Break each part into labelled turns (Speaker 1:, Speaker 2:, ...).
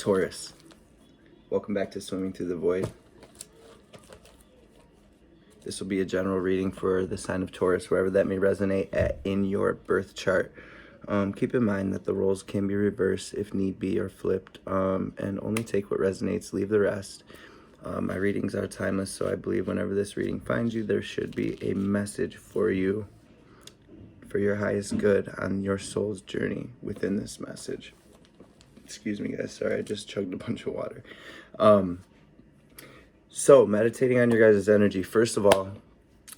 Speaker 1: Taurus, welcome back to Swimming Through the Void. This will be a general reading for the sign of Taurus, wherever that may resonate at in your birth chart. Keep in mind that the roles can be reversed if need be or flipped, and only take what resonates, leave the rest. My readings are timeless, so I believe whenever this reading finds you, there should be a message for you, for your highest good on your soul's journey within this message. Excuse me, guys. Sorry, I just chugged a bunch of water. So, meditating on your guys' energy. First of all,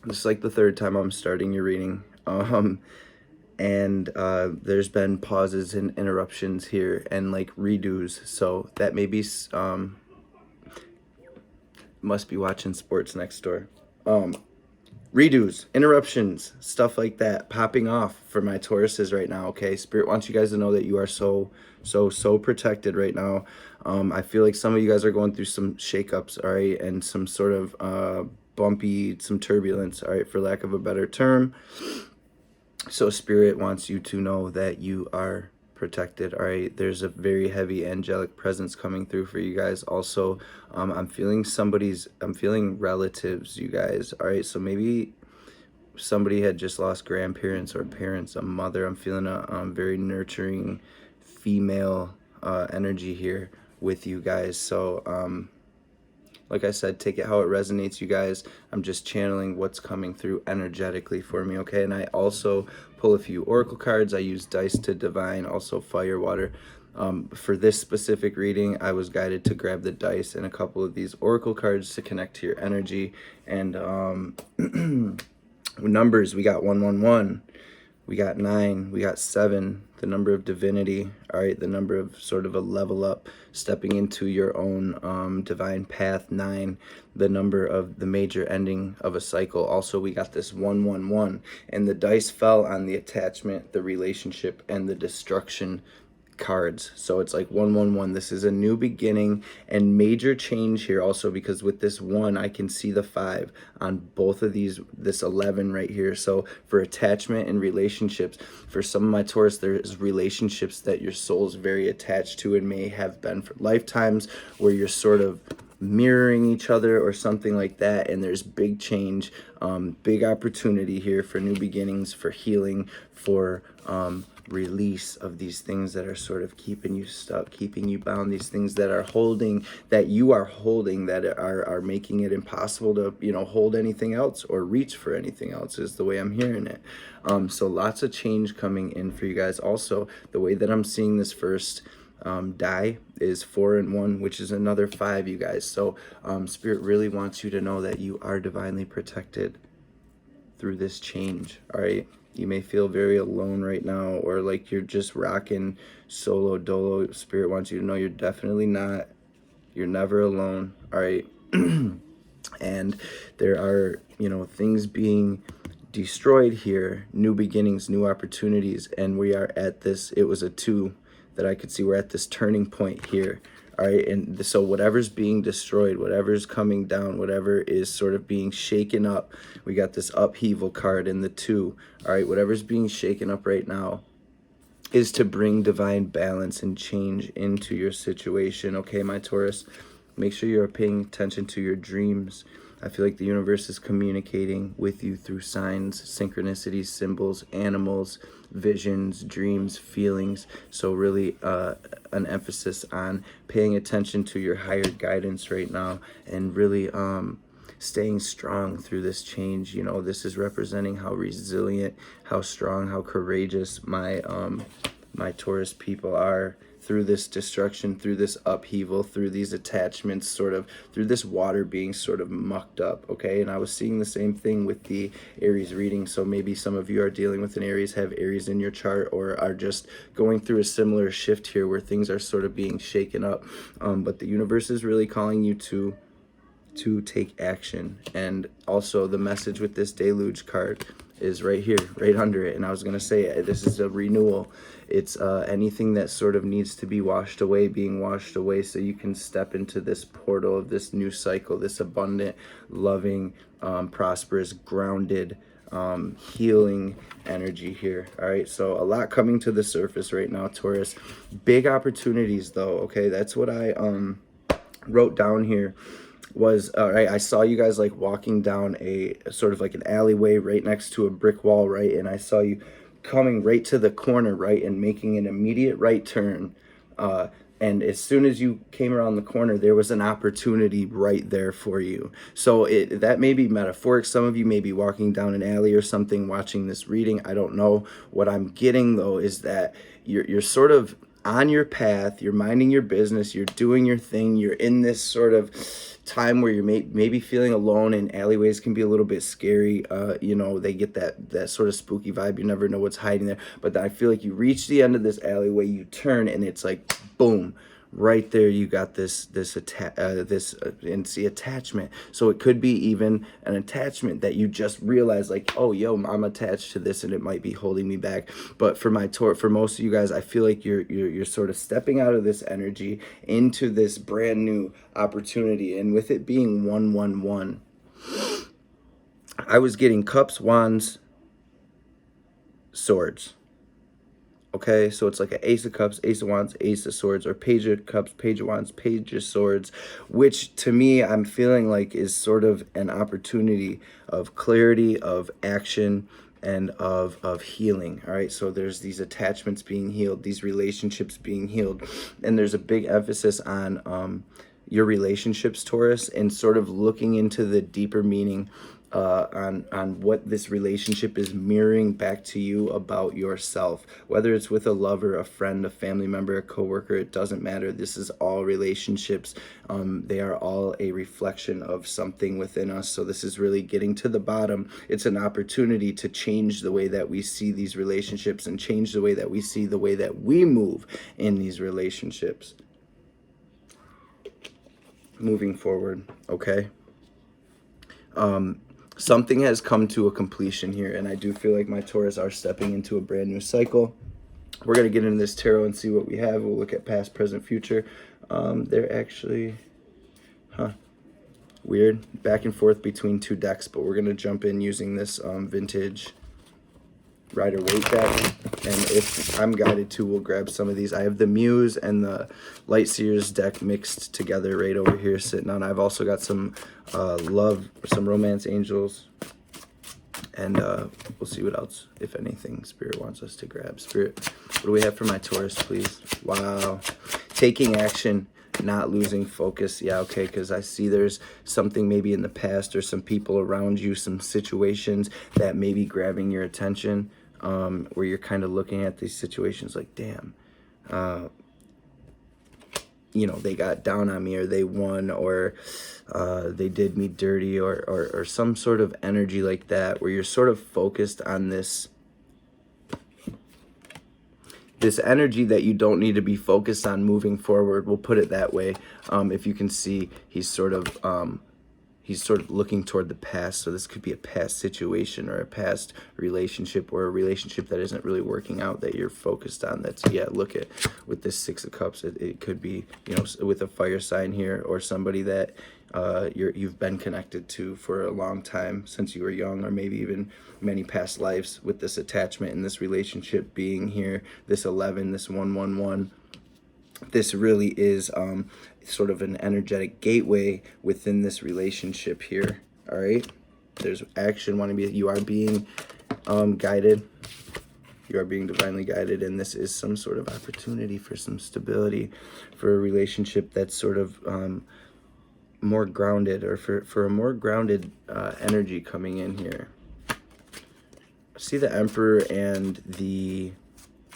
Speaker 1: this is like the third time I'm starting your reading. And there's been pauses and interruptions here and like redos. So that may be, must be watching sports next door. Redos, interruptions, stuff like that popping off for my Tauruses right now. Okay, Spirit wants you guys to know that you are so protected right now. I feel like some of you guys are going through some shakeups, all right, and some sort of bumpy, some turbulence, all right, for lack of a better term. So Spirit wants you to know that you are protected, all right. There's a very heavy angelic presence coming through for you guys. Also, I'm feeling relatives, you guys, all right. So maybe somebody had just lost grandparents or parents, a mother. I'm feeling a very nurturing female energy here with you guys. So like I said, take it how it resonates, you guys. I'm just channeling what's coming through energetically for me, okay? And I also pull a few oracle cards. I use dice to divine, also fire, water. For this specific reading, I was guided to grab the dice and a couple of these oracle cards to connect to your energy. And numbers, we got 111. We got 9, we got 7, the number of divinity, all right, the number of sort of a level up, stepping into your own divine path, 9, the number of the major ending of a cycle. Also, we got this 111, and the dice fell on the attachment, the relationship, and the destruction cards. So it's like 111. This is a new beginning and major change here also, because with this 1 I can see the 5 on both of these, this 11 right here. So for attachment and relationships, for some of my Taurus, there's relationships that your soul's very attached to and may have been for lifetimes, where you're sort of mirroring each other or something like that, and there's big change, big opportunity here for new beginnings, for healing, for release of these things that are sort of keeping you stuck, keeping you bound, these things that are holding, that you are holding, that are making it impossible to, you know, hold anything else or reach for anything else, is the way I'm hearing it. So lots of change coming in for you guys. Also, the way that I'm seeing this first die is 4 and 1, which is another 5, you guys. So Spirit really wants you to know that you are divinely protected through this change, all right? You may feel very alone right now, or like you're just rocking solo dolo. Spirit wants you to know you're definitely not. You're never alone, all right? And there are, you know, things being destroyed here, new beginnings, new opportunities, and we are at this, it was a 2 that I could see. We're at this turning point here, all right? And so whatever's being destroyed, whatever's coming down, whatever is sort of being shaken up, we got this upheaval card in the 2, all right? Whatever's being shaken up right now is to bring divine balance and change into your situation, okay, my Taurus? Make sure you're paying attention to your dreams. I feel like the universe is communicating with you through signs, synchronicities, symbols, animals, visions, dreams, feelings. So really an emphasis on paying attention to your higher guidance right now, and really staying strong through this change. You know, this is representing how resilient, how strong, how courageous my Taurus people are through this destruction, through this upheaval, through these attachments, sort of through this water being sort of mucked up, okay? And I was seeing the same thing with the Aries reading. So maybe some of you are dealing with an Aries, have Aries in your chart, or are just going through a similar shift here where things are sort of being shaken up. But the universe is really calling you to take action. And also the message with this deluge card is right here, right under it. And I was going to say, this is a renewal. It's anything that sort of needs to be washed away, being washed away, so you can step into this portal of this new cycle, this abundant, loving, prosperous, grounded, healing energy here. All right, so a lot coming to the surface right now, Taurus. Big opportunities though. Okay, that's what I wrote down here. Was all right, I saw you guys like walking down a sort of like an alleyway right next to a brick wall, right? And I saw you coming right to the corner, right, and making an immediate right turn. And as soon as you came around the corner, there was an opportunity right there for you. So that may be metaphoric. Some of you may be walking down an alley or something, watching this reading. I don't know. What I'm getting though is that you're sort of on your path, you're minding your business, you're doing your thing, you're in this sort of time where you're maybe feeling alone, and alleyways can be a little bit scary. You know, they get that sort of spooky vibe. You never know what's hiding there. But I feel like you reach the end of this alleyway, you turn, and it's like, boom, right there you got this attachment. So it could be even an attachment that you just realize, like, oh, yo, I'm attached to this and it might be holding me back. But for most of you guys, I feel like you're sort of stepping out of this energy into this brand new opportunity. And with it being 111, I was getting cups, wands, swords. Okay, so it's like an ace of cups, ace of wands, ace of swords, or page of cups, page of wands, page of swords, which to me I'm feeling like is sort of an opportunity of clarity, of action, and of healing. All right, so there's these attachments being healed, these relationships being healed, and there's a big emphasis on your relationships, Taurus, and sort of looking into the deeper meaning on what this relationship is mirroring back to you about yourself. Whether it's with a lover, a friend, a family member, a coworker, it doesn't matter. This is all relationships. They are all a reflection of something within us. So this is really getting to the bottom. It's an opportunity to change the way that we see these relationships and change the way that we see the way that we move in these relationships. Moving forward, okay? Something has come to a completion here, and I do feel like my Taurus are stepping into a brand new cycle. We're going to get into this tarot and see what we have. We'll look at past, present, future. They're actually, weird, back and forth between two decks, but we're going to jump in using this vintage Rider-Waite deck, and if I'm guided to, we'll grab some of these. I have the Muse and the Light Seers deck mixed together right over here sitting on. I've also got some love, some romance angels, and we'll see what else, if anything, Spirit wants us to grab. Spirit, what do we have for my Taurus, please? Wow. Taking action, not losing focus. Yeah, okay, because I see there's something maybe in the past or some people around you, some situations that may be grabbing your attention, where you're kind of looking at these situations like, damn, you know, they got down on me, or they won, or they did me dirty, or some sort of energy like that, where you're sort of focused on this energy that you don't need to be focused on moving forward. We'll put it that way. If you can see, he's sort of looking toward the past. So this could be a past situation or a past relationship, or a relationship that isn't really working out that you're focused on. That's, yeah, look at with this Six of Cups, it could be, you know, with a fire sign here, or somebody that you've been connected to for a long time since you were young, or maybe even many past lives, with this attachment and this relationship being here, this 11, this 111. This really is sort of an energetic gateway within this relationship here. All right, there's action wanting to be, you are being guided, you are being divinely guided, and this is some sort of opportunity for some stability, for a relationship that's sort of more grounded, or for a more grounded energy coming in here. I see the Emperor and the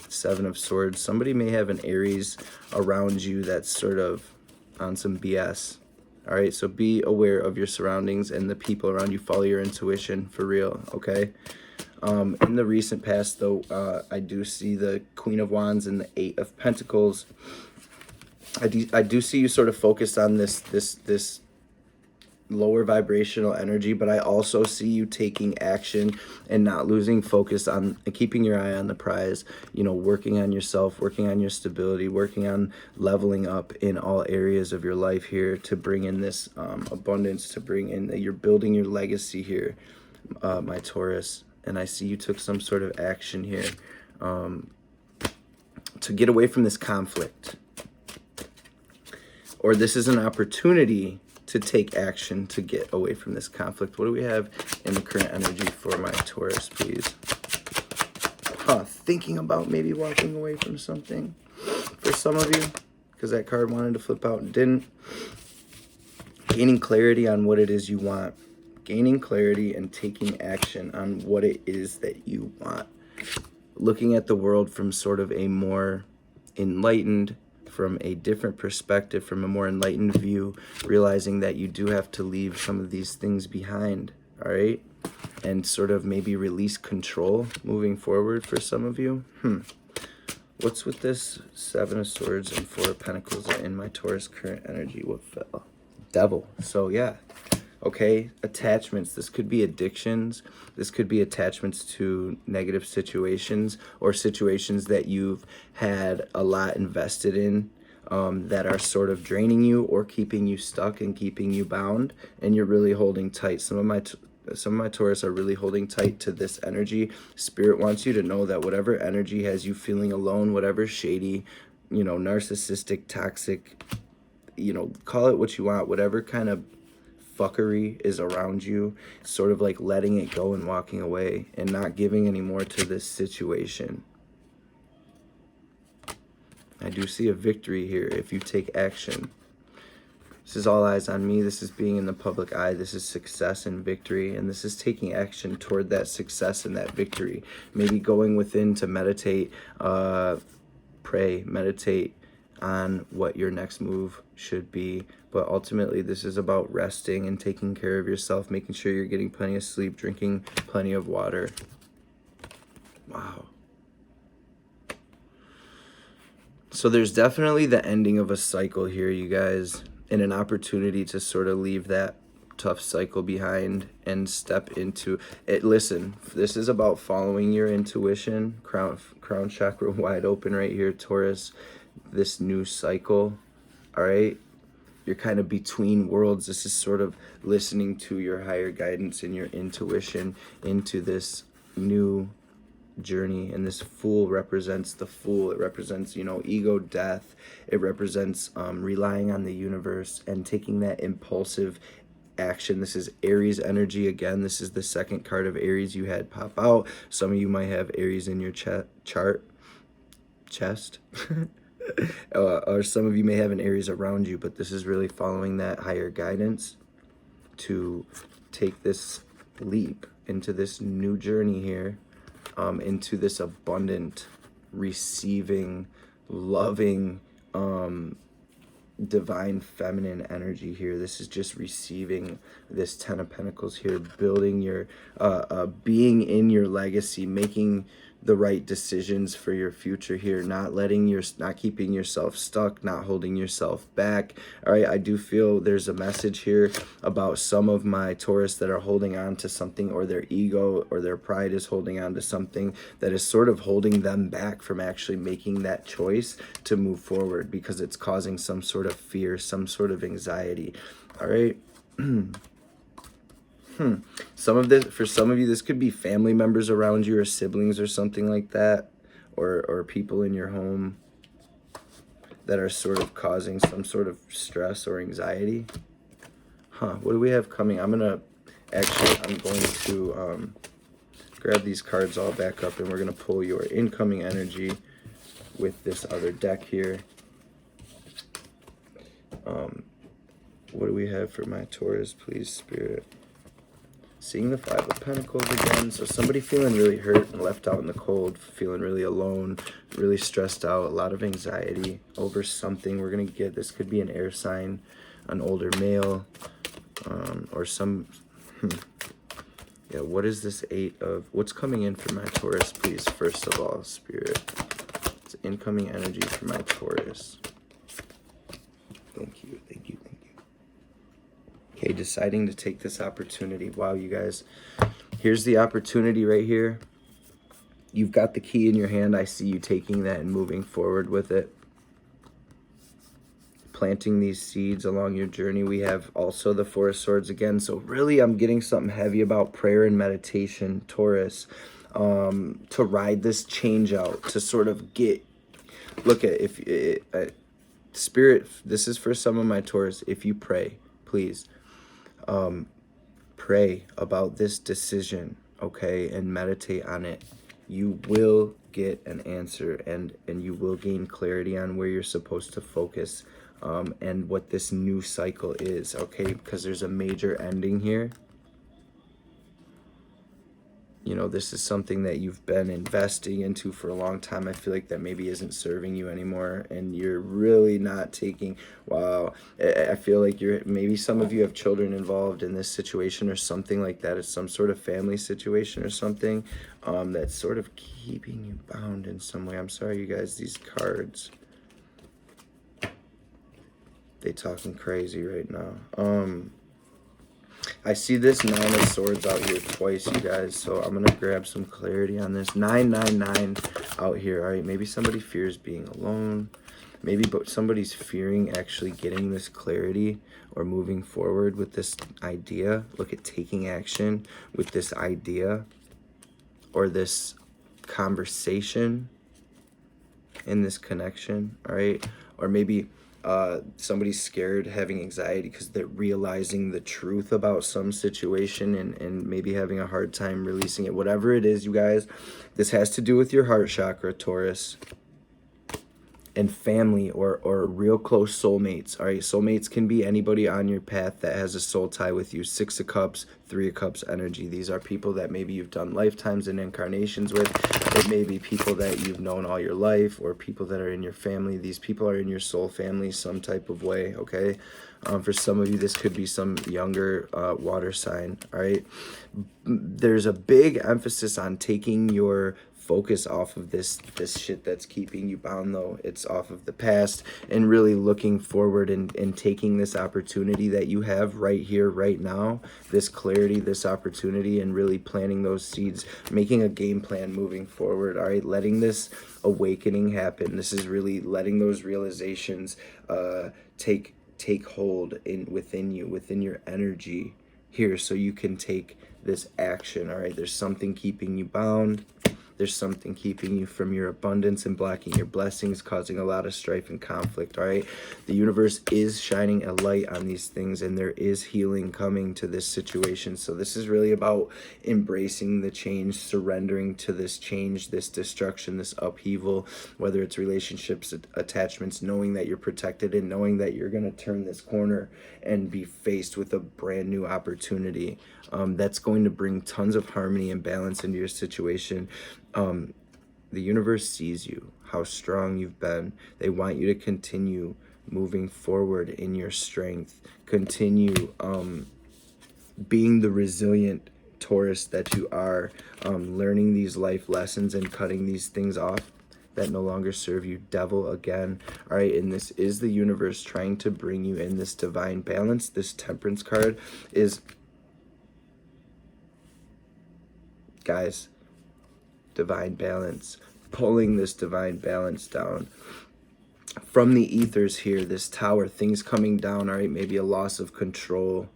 Speaker 1: Seven of Swords. Somebody may have an Aries around you that's sort of on some BS. All right, so be aware of your surroundings and the people around you. Follow your intuition, for real, okay? In the recent past, though, I do see the Queen of Wands and the Eight of Pentacles. I do see you sort of focused on this lower vibrational energy, but I also see you taking action and not losing focus on keeping your eye on the prize, you know, working on yourself, working on your stability, working on leveling up in all areas of your life here to bring in this abundance, to bring in that you're building your legacy here, my Taurus. And I see you took some sort of action here to get away from this conflict. Or this is an opportunity to take action to get away from this conflict. What do we have in the current energy for my Taurus, please? Thinking about maybe walking away from something for some of you, because that card wanted to flip out and didn't. Gaining clarity on what it is you want. Gaining clarity and taking action on what it is that you want. Looking at the world from sort of a more enlightened, from a different perspective, from a more enlightened view, realizing that you do have to leave some of these things behind, all right? And sort of maybe release control moving forward for some of you. What's with this 7 of Swords and 4 of Pentacles in my Taurus current energy? What fell? Devil. So yeah, okay, attachments. This could be addictions. This could be attachments to negative situations or situations that you've had a lot invested in that are sort of draining you or keeping you stuck and keeping you bound, and you're really holding tight. Some of my Taurus are really holding tight to this energy. Spirit wants you to know that whatever energy has you feeling alone, whatever shady, narcissistic, toxic, call it what you want, whatever kind of fuckery is around you, sort of like letting it go and walking away and not giving any more to this situation. I do see a victory here if you take action. This is all eyes on me. This is being in the public eye. This is success and victory. And this is taking action toward that success and that victory. Maybe going within to meditate, pray, meditate on what your next move should be. But ultimately, this is about resting and taking care of yourself, making sure you're getting plenty of sleep, drinking plenty of water. Wow. So there's definitely the ending of a cycle here, you guys, and an opportunity to sort of leave that tough cycle behind and step into it. Listen, this is about following your intuition. Crown chakra wide open right here, Taurus. This new cycle, all right? You're kind of between worlds. This is sort of listening to your higher guidance and your intuition into this new journey. And this Fool represents the Fool. It represents, ego, death. It represents relying on the universe and taking that impulsive action. This is Aries energy again. This is the second card of Aries you had pop out. Some of you might have Aries in your chest. Or some of you may have an Aries around you, but this is really following that higher guidance to take this leap into this new journey here, into this abundant, receiving, loving, divine feminine energy here. This is just receiving this 10 of Pentacles here, building your, being in your legacy, making the right decisions for your future here, not keeping yourself stuck, not holding yourself back. All right, I do feel there's a message here about some of my Taurus that are holding on to something, or their ego or their pride is holding on to something that is sort of holding them back from actually making that choice to move forward, because it's causing some sort of fear, some sort of anxiety. All right. For some of you, this could be family members around you or siblings or something like that, or people in your home that are sort of causing some sort of stress or anxiety. What do we have coming? I'm going to grab these cards all back up, and we're going to pull your incoming energy with this other deck here. What do we have for my Taurus, please, Spirit? Seeing the 5 of Pentacles again. So somebody feeling really hurt and left out in the cold, feeling really alone, really stressed out, a lot of anxiety over something. We're going to get, this could be an air sign, an older male, or some, yeah, what is this 8 of, what's coming in for my Taurus, please, first of all, Spirit? It's incoming energy for my Taurus. Thank you, thank you, thank you. Okay, deciding to take this opportunity. Wow, you guys, here's the opportunity right here. You've got the key in your hand. I see you taking that and moving forward with it. planting these seeds along your journey. We have also the Four of Swords again. So really, I'm getting something heavy about prayer and meditation, Taurus, to ride this change out, to sort of get, look at, Spirit, this is for some of my Taurus. If you pray, please, pray about this decision, okay, and meditate on it. You will get an answer, and you will gain clarity on where you're supposed to focus, and what this new cycle is, okay, because there's a major ending here. You know, this is something that you've been investing into for a long time. I feel like that maybe isn't serving you anymore, and you're really not taking, wow, I feel like maybe some of you have children involved in this situation or something like that. It's some sort of family situation or something that's sort of keeping you bound in some way. I'm sorry, you guys, these cards, they talking crazy right now. I see this 9 of Swords out here twice, you guys, so I'm going to grab some clarity on this. 999 out here. All right, maybe somebody fears being alone. Maybe somebody's fearing actually getting this clarity or moving forward with this idea. Look at taking action with this idea or this conversation in this connection, all right? Or maybe somebody's scared, having anxiety because they're realizing the truth about some situation and maybe having a hard time releasing it. Whatever it is, you guys, this has to do with your heart chakra, Taurus, and family or real close soulmates. All right, soulmates can be anybody on your path that has a soul tie with you. 6 of Cups, 3 of Cups energy. These are people that maybe you've done lifetimes and incarnations with. It may be people that you've known all your life, or people that are in your family. These people are in your soul family some type of way, okay? For some of you, this could be some younger water sign, all right? There's a big emphasis on taking your focus off of this shit that's keeping you bound, though. It's off of the past and really looking forward and taking this opportunity that you have right here, right now, this clarity, this opportunity, and really planting those seeds, making a game plan moving forward, all right? Letting this awakening happen. This is really letting those realizations take hold within you, within your energy here, so you can take this action, all right? There's something keeping you bound. There's something keeping you from your abundance and blocking your blessings, causing a lot of strife and conflict, all right? The universe is shining a light on these things, and there is healing coming to this situation. So this is really about embracing the change, surrendering to this change, this destruction, this upheaval, whether it's relationships, attachments, knowing that you're protected and knowing that you're going to turn this corner and be faced with a brand new opportunity that's going to bring tons of harmony and balance into your situation. The universe sees you, how strong you've been. They want you to continue moving forward in your strength. Continue being the resilient Taurus that you are, learning these life lessons and cutting these things off that no longer serve you. Devil again, all right? And this is the universe trying to bring you in this divine balance. This Temperance card is, guys, divine balance, pulling this divine balance down from the ethers here. This Tower, things coming down, all right? Maybe a loss of control,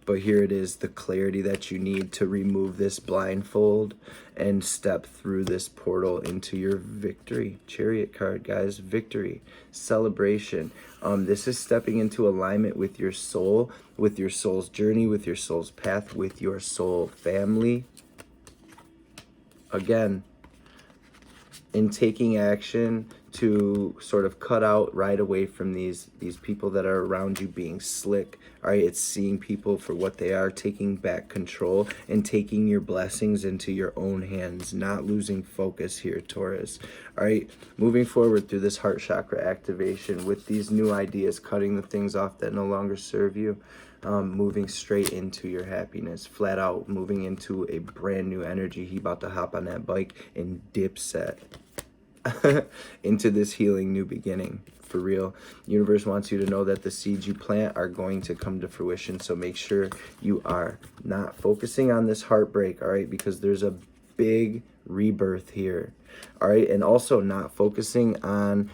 Speaker 1: but here it is, the clarity that you need to remove this blindfold and step through this portal into your victory. Chariot card, guys, victory, celebration. This is stepping into alignment with your soul, with your soul's journey, with your soul's path, with your soul family. Again, in taking action to sort of cut out right away from these people that are around you being slick, all right? It's seeing people for what they are, taking back control and taking your blessings into your own hands, not losing focus here, Taurus, all right? Moving forward through this heart chakra activation with these new ideas, cutting the things off that no longer serve you. Moving straight into your happiness, flat out moving into a brand new energy. He about to hop on that bike and dip set into this healing new beginning, for real. Universe wants you to know that the seeds you plant are going to come to fruition. So make sure you are not focusing on this heartbreak, all right? Because there's a big rebirth here, all right? And also not focusing on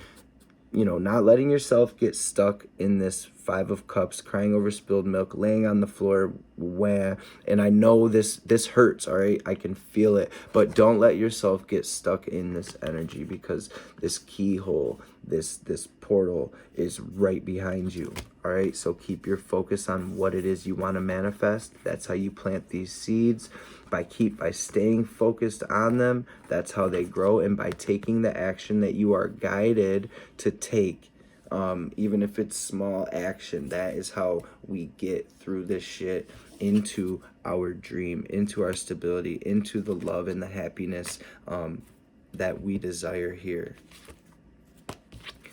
Speaker 1: not letting yourself get stuck in this Five of Cups, crying over spilled milk, laying on the floor, and I know this hurts, all right? I can feel it, but don't let yourself get stuck in this energy, because this keyhole, this portal is right behind you, all right? So keep your focus on what it is you want to manifest. That's how you plant these seeds. By staying focused on them, that's how they grow, and by taking the action that you are guided to take. Even if it's small action, that is how we get through this shit into our dream, into our stability, into the love and the happiness that we desire here.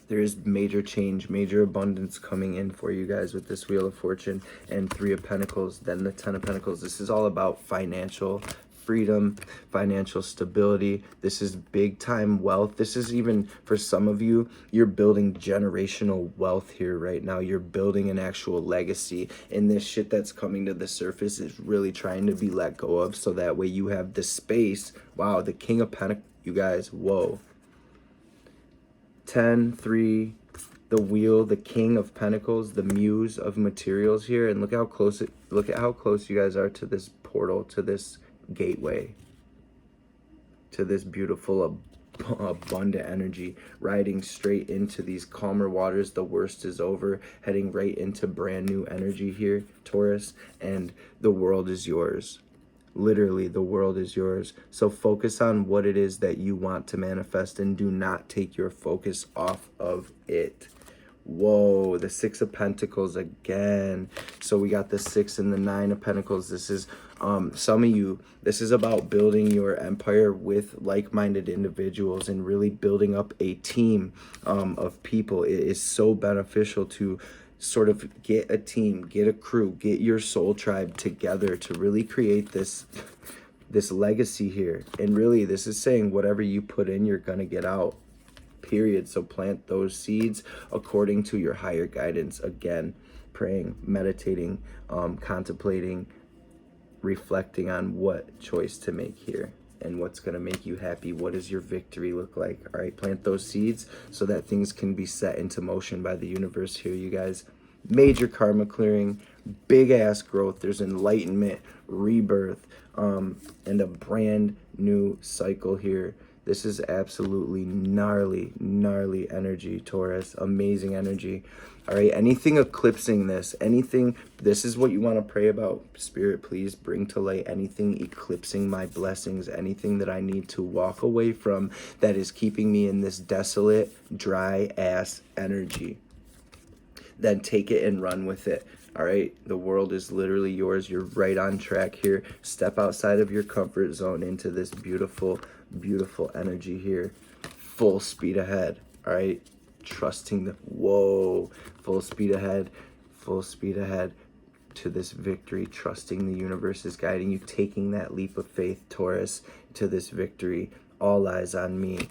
Speaker 1: There is major change, major abundance coming in for you guys with this Wheel of Fortune and Three of Pentacles, then the Ten of Pentacles. This is all about financial freedom, financial stability. This is big time wealth. This is, even for some of you, you're building generational wealth here right now. You're building an actual legacy, and this shit that's coming to the surface is really trying to be let go of, so that way you have the space. Wow, the King of Pentacles, you guys, whoa. 10, 3, the Wheel, the King of Pentacles, the Muse of materials here, and look at how close you guys are to this portal, to this gateway, to this beautiful abundant energy, riding straight into these calmer waters. The worst is over, heading right into brand new energy here, Taurus, and the world is yours. Literally, the world is yours. So focus on what it is that you want to manifest, and do not take your focus off of it. Whoa, the Six of Pentacles again. So we got the 6 and the 9 of Pentacles. This is some of you, this is about building your empire with like-minded individuals and really building up a team of people. It is so beneficial to sort of get a team, get a crew, get your soul tribe together to really create this legacy here. And really, this is saying whatever you put in, you're gonna get out, period. So plant those seeds according to your higher guidance. Again, praying, meditating, contemplating, reflecting on what choice to make here and what's going to make you happy. What does your victory look like? All right, plant those seeds so that things can be set into motion by the universe here, you guys. Major karma clearing, big ass growth. There's enlightenment, rebirth, and a brand new cycle here. This is absolutely gnarly energy, Taurus. Amazing energy. All right, anything eclipsing this, this is what you want to pray about. Spirit, please bring to light anything eclipsing my blessings, anything that I need to walk away from that is keeping me in this desolate, dry ass energy. Then take it and run with it. All right, the world is literally yours. You're right on track here. Step outside of your comfort zone into this beautiful energy here. Full speed ahead. All right, trusting the full speed ahead to this victory, trusting the universe is guiding you, taking that leap of faith, Taurus, to this victory. All eyes on me.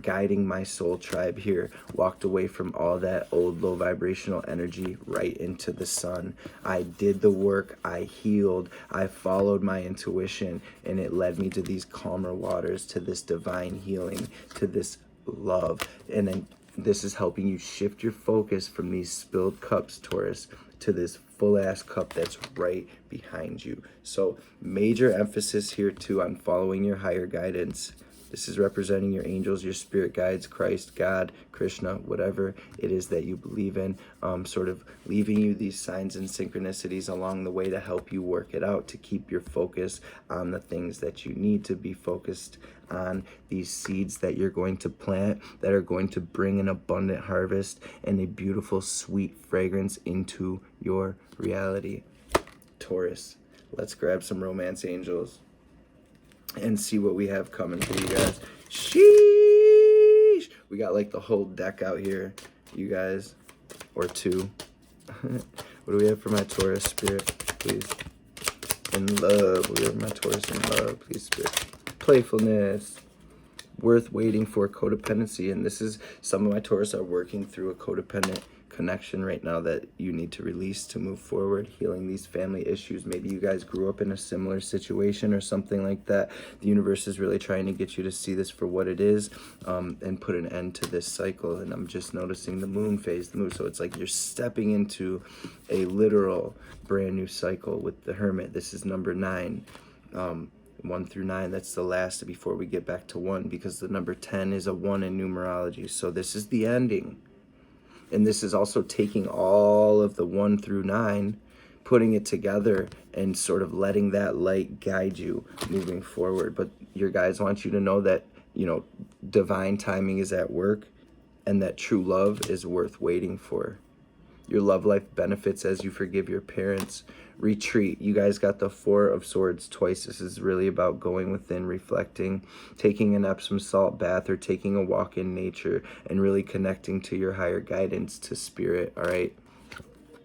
Speaker 1: Guiding my soul tribe here. Walked away from all that old low vibrational energy right into the sun. I did the work. I healed. I followed my intuition, and it led me to these calmer waters, to this divine healing, to this love. And then this is helping you shift your focus from these spilled cups, Taurus, to this full ass cup that's right behind you. So major emphasis here too on following your higher guidance. This is representing your angels, your spirit guides, Christ, God, Krishna, whatever it is that you believe in, sort of leaving you these signs and synchronicities along the way to help you work it out, to keep your focus on the things that you need to be focused on, these seeds that you're going to plant that are going to bring an abundant harvest and a beautiful, sweet fragrance into your reality. Taurus, let's grab some romance angels and see what we have coming for you guys. Sheesh! We got like the whole deck out here, you guys, or two. What do we have for my Taurus spirit, please? In love. What do we have for my Taurus in love, please, spirit? Playfulness. Worth waiting for, codependency. And this is, some of my Taurus are working through a codependent connection right now that you need to release to move forward, healing these family issues. Maybe you guys grew up in a similar situation or something like that. The universe is really trying to get you to see this for what it is, and put an end to this cycle. And I'm just noticing the moon phase, the moon. So it's like you're stepping into a literal brand new cycle with the Hermit. This is number 9. 1 through 9, that's the last before we get back to 1, because the number 10 is a 1 in numerology. So this is the ending. And this is also taking all of the 1 through 9, putting it together and sort of letting that light guide you moving forward. But your guides want you to know that, you know, divine timing is at work, and that true love is worth waiting for. Your love life benefits as you forgive your parents. Retreat. You guys got the 4 of Swords twice. This is really about going within, reflecting, taking an Epsom salt bath, or taking a walk in nature, and really connecting to your higher guidance, to spirit. All right.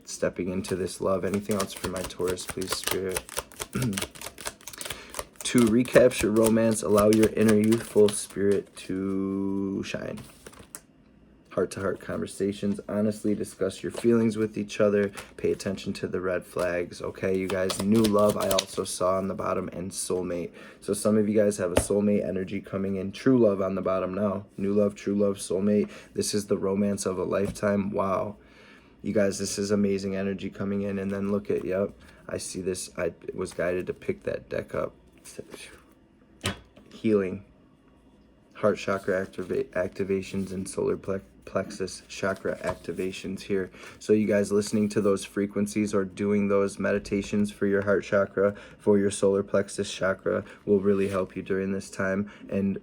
Speaker 1: Stepping into this love. Anything else for my Taurus, please, spirit? To recapture romance, allow your inner youthful spirit to shine. Heart-to-heart conversations. Honestly discuss your feelings with each other. Pay attention to the red flags. Okay, you guys. New love, I also saw on the bottom, and soulmate. So some of you guys have a soulmate energy coming in. True love on the bottom now. New love, true love, soulmate. This is the romance of a lifetime. Wow. You guys, this is amazing energy coming in. And then look at, yep, I see this. I was guided to pick that deck up. Healing. Heart chakra activations and solar plexus chakra activations here. So you guys listening to those frequencies or doing those meditations for your heart chakra, for your solar plexus chakra, will really help you during this time. And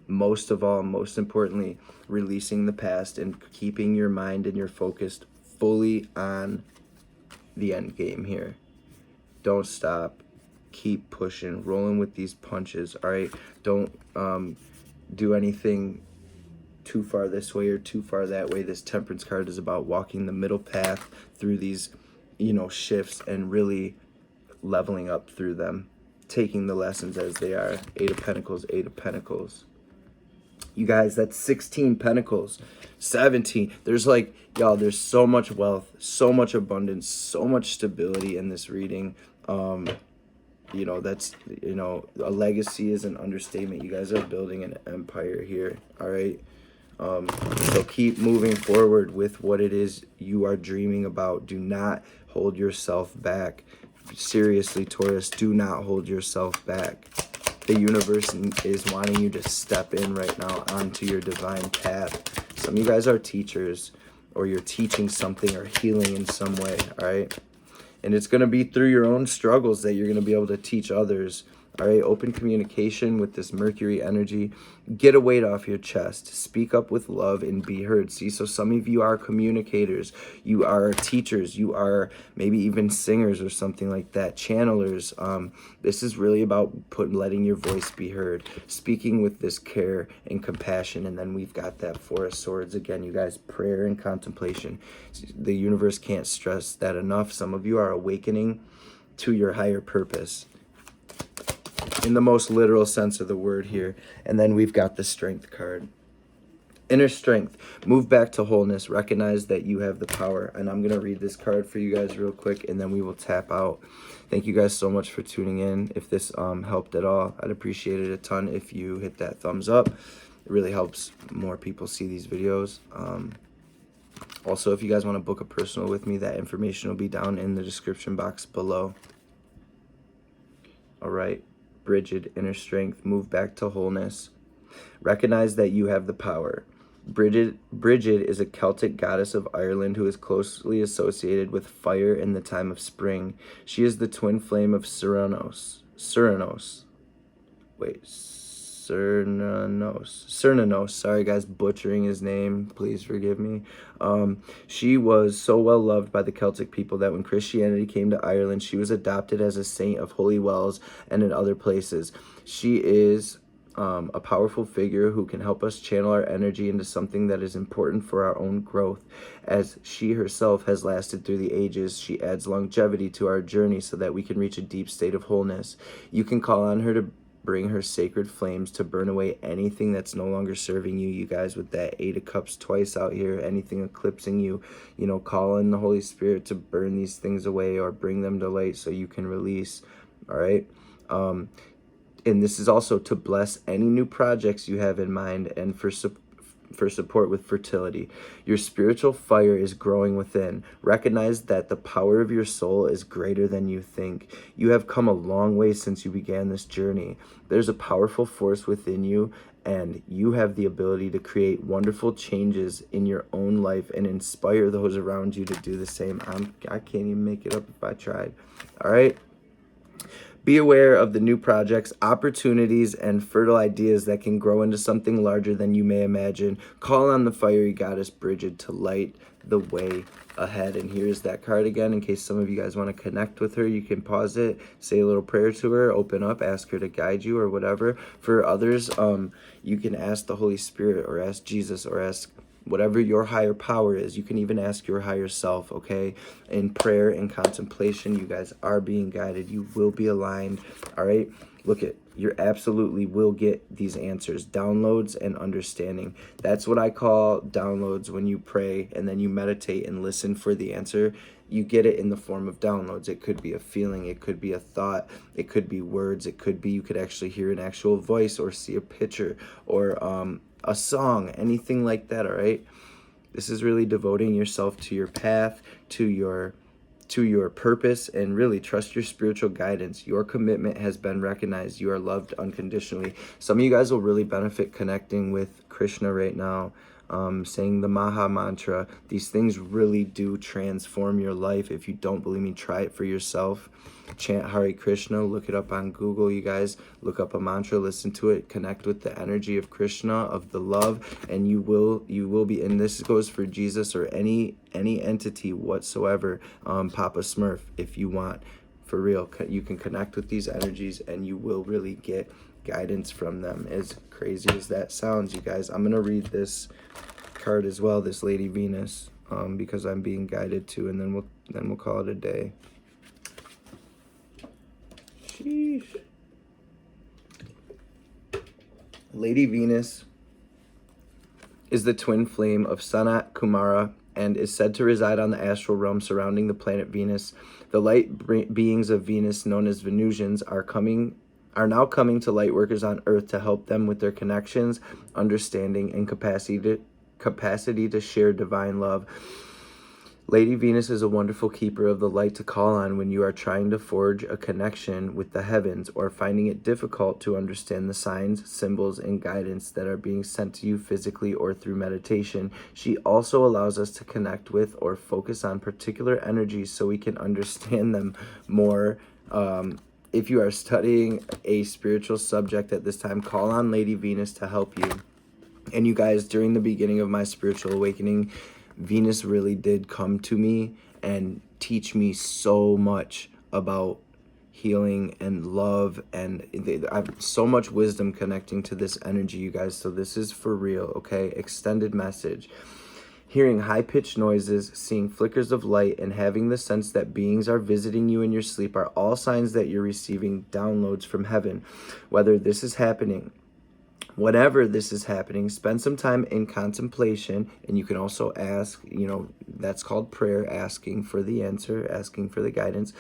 Speaker 1: most of all, most importantly, releasing the past and keeping your mind and your focus fully on the end game here. Don't stop. Keep pushing, rolling with these punches. All right. Don't do anything too far this way or too far that way. This Temperance card is about walking the middle path through these, you know, shifts, and really leveling up through them, taking the lessons as they are. 8 of Pentacles, 8 of Pentacles. You guys, that's 16 Pentacles, 17. There's like, y'all, there's so much wealth, so much abundance, so much stability in this reading. You know, that's, you know, a legacy is an understatement. You guys are building an empire here. All right. So keep moving forward with what it is you are dreaming about. Do not hold yourself back. Seriously, Taurus, do not hold yourself back. The universe is wanting you to step in right now onto your divine path. Some of you guys are teachers, or you're teaching something or healing in some way. All right. And it's going to be through your own struggles that you're going to be able to teach others. All right, open communication with this Mercury energy. Get a weight off your chest. Speak up with love and be heard. See, so some of you are communicators. You are teachers. You are maybe even singers or something like that. Channelers. This is really about letting your voice be heard. Speaking with this care and compassion. And then we've got that 4 of Swords. Again, you guys, prayer and contemplation. The universe can't stress that enough. Some of you are awakening to your higher purpose, in the most literal sense of the word here. And then we've got the Strength card. Inner strength. Move back to wholeness. Recognize that you have the power. And I'm going to read this card for you guys real quick, and then we will tap out. Thank you guys so much for tuning in. If this helped at all, I'd appreciate it a ton if you hit that thumbs up. It really helps more people see these videos. Also, if you guys want to book a personal with me, that information will be down in the description box below. All right. Bridget, inner strength, move back to wholeness. Recognize that you have the power. Bridget is a Celtic goddess of Ireland who is closely associated with fire in the time of spring. She is the twin flame of Cernunnos. Sorry guys, butchering his name. Please forgive me. She was so well loved by the Celtic people that when Christianity came to Ireland, she was adopted as a saint of holy wells and in other places. She is a powerful figure who can help us channel our energy into something that is important for our own growth. As she herself has lasted through the ages, she adds longevity to our journey so that we can reach a deep state of wholeness. You can call on her to bring her sacred flames to burn away anything that's no longer serving you. You guys, with that 8 of Cups twice out here, anything eclipsing you, you know, call in the Holy Spirit to burn these things away or bring them to light so you can release. All right. And this is also to bless any new projects you have in mind, and for support with fertility. Your spiritual fire is growing within. Recognize that the power of your soul is greater than you think. You have come a long way since you began this journey. There's a powerful force within you, and you have the ability to create wonderful changes in your own life and inspire those around you to do the same. I can't even make it up if I tried. All right. Be aware of the new projects, opportunities, and fertile ideas that can grow into something larger than you may imagine. Call on the fiery goddess Bridget to light the way ahead. And here's that card again, in case some of you guys want to connect with her. You can pause it, say a little prayer to her, open up, ask her to guide you or whatever. For others, you can ask the Holy Spirit or ask Jesus or ask whatever your higher power is. You can even ask your higher self, okay? In prayer and contemplation, you guys are being guided. You will be aligned, all right? Look at, you absolutely will get these answers, downloads and understanding. That's what I call downloads. When you pray and then you meditate and listen for the answer, you get it in the form of downloads. It could be a feeling, it could be a thought, it could be words, it could be you could actually hear an actual voice or see a picture or a song, anything like that. All right, this is really devoting yourself to your path, to your purpose, and really trust your spiritual guidance. Your commitment has been recognized. You are loved unconditionally. Some of you guys will really benefit connecting with Krishna right now, saying the Maha mantra. These things really do transform your life. If you don't believe me, try it for yourself. Chant Hare Krishna, look it up on Google. You guys look up a mantra, listen to it, connect with the energy of Krishna, of the love, and you will be, and this goes for Jesus or any entity whatsoever, Papa Smurf, if you want, for real. You can connect with these energies and you will really get guidance from them. As crazy as that sounds, you guys, I'm gonna read this card as well, this Lady Venus, because I'm being guided to, and then we'll call it a day. Sheesh. Lady Venus is the twin flame of Sanat Kumara and is said to reside on the astral realm surrounding the planet Venus. The light beings of Venus, known as Venusians, are now coming to light workers on Earth to help them with their connections, understanding, and capacity to share divine love. Lady Venus is a wonderful keeper of the light to call on when you are trying to forge a connection with the heavens or finding it difficult to understand the signs, symbols, and guidance that are being sent to you physically or through meditation. She also allows us to connect with or focus on particular energies so we can understand them more. If you are studying a spiritual subject at this time, call on Lady Venus to help you. And you guys, during the beginning of my spiritual awakening, Venus really did come to me and teach me so much about healing and love, and I have so much wisdom connecting to this energy, you guys. So this is for real, okay? Extended message. Hearing high-pitched noises, seeing flickers of light, and having the sense that beings are visiting you in your sleep are all signs that you're receiving downloads from heaven. Whenever this is happening, spend some time in contemplation, and you can also ask, that's called prayer, asking for the answer, asking for the guidance.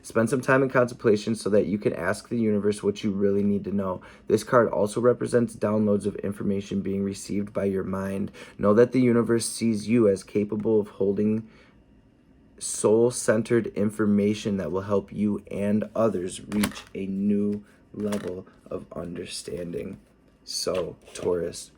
Speaker 1: Spend some time in contemplation so that you can ask the universe what you really need to know. This card also represents downloads of information being received by your mind. Know that the universe sees you as capable of holding soul-centered information that will help you and others reach a new level of understanding. So, Taurus,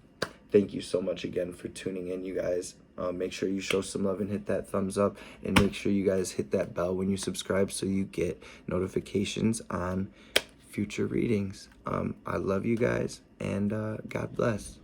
Speaker 1: thank you so much again for tuning in, you guys. Make sure you show some love and hit that thumbs up, and make sure you guys hit that bell when you subscribe so you get notifications on future readings. I love you guys, and God bless.